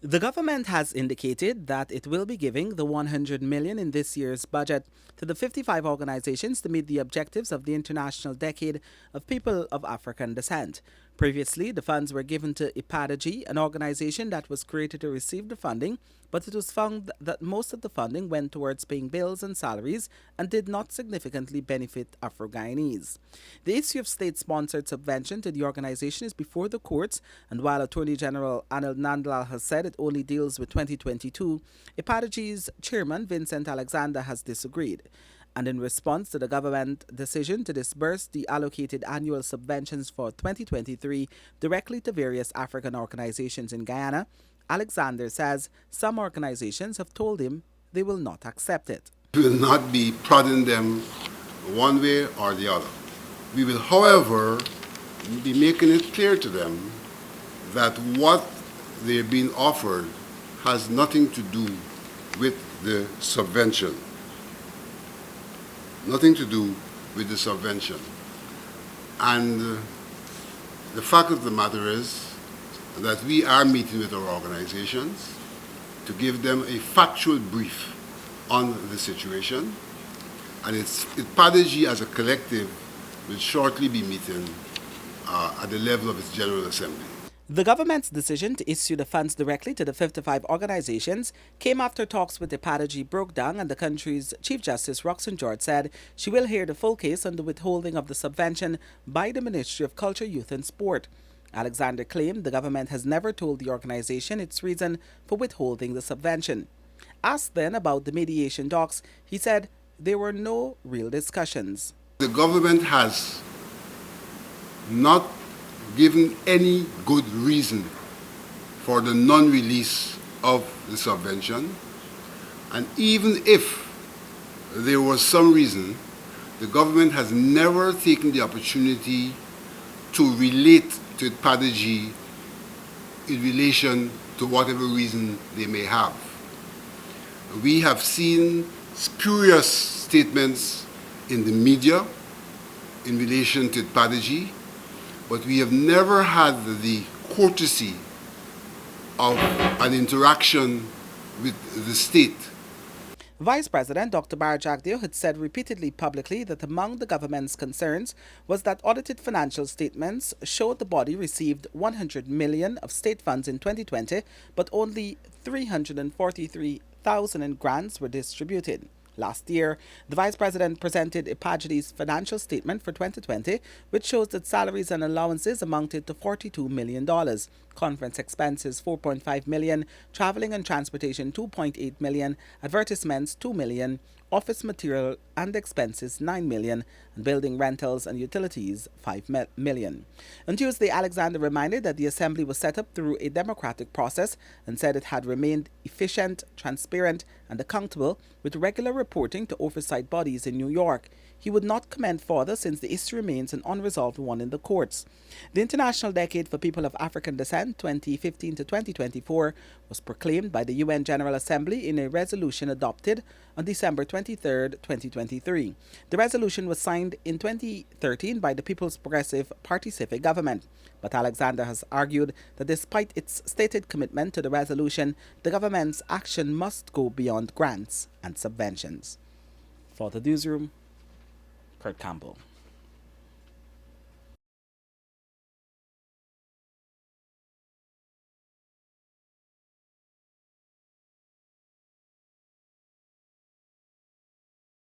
The government has indicated that it will be giving the 100 million in this year's budget to the 55 organizations to meet the objectives of the International Decade of People of African Descent. Previously, the funds were given to IDPADA-G, an organization that was created to receive the funding, but it was found that most of the funding went towards paying bills and salaries and did not significantly benefit Afro-Guyanese. The issue of state-sponsored subvention to the organization is before the courts, and while Attorney General Anil Nandlal has said it only deals with 2022, IDPADA-G's chairman Vincent Alexander has disagreed. And in response to the government decision to disburse the allocated annual subventions for 2023 directly to various African organizations in Guyana, Alexander says some organizations have told him they will not accept it. We will not be prodding them one way or the other. We will, however, be making it clear to them that what they're being offered has nothing to do with the subvention. Nothing to do with the subvention. And the fact of the matter is that we are meeting with our organizations to give them a factual brief on the situation. And IDPADA-G as a collective will shortly be meeting at the level of its General Assembly. The government's decision to issue the funds directly to the 55 organizations came after talks with IDPADA-G broke down, and the country's Chief Justice Roxanne George said she will hear the full case on the withholding of the subvention by the Ministry of Culture, Youth and Sport. Alexander claimed the government has never told the organization its reason for withholding the subvention. Asked then about the mediation talks, he said there were no real discussions. The government has not given any good reason for the non-release of the subvention, and even if there was some reason, the government has never taken the opportunity to relate to IDPADA-G in relation to whatever reason they may have. We have seen spurious statements in the media in relation to IDPADA-G, but we have never had the courtesy of an interaction with the state. Vice President Dr. Barjagdeo had said repeatedly publicly that among the government's concerns was that audited financial statements showed the body received 100 million of state funds in 2020, but only 343,000 in grants were distributed. Last year, the Vice President presented IDPADA-G's financial statement for 2020, which shows that salaries and allowances amounted to $42 million, conference expenses $4.5 million, traveling and transportation $2.8 million, advertisements $2 million, office material and expenses $9 million, and building rentals and utilities $5 million. On Tuesday, Alexander reminded that the Assembly was set up through a democratic process and said it had remained efficient, transparent, and accountable with regular reporting to oversight bodies in New York. He would not comment further since the issue remains an unresolved one in the courts. The International Decade for People of African Descent 2015 to 2024 was proclaimed by the UN General Assembly in a resolution adopted on December 23, 2023. The resolution was signed in 2013 by the People's Progressive Party Civic Government. But Alexander has argued that despite its stated commitment to the resolution, the government's action must go beyond grants and subventions. For the newsroom, Kurt Campbell.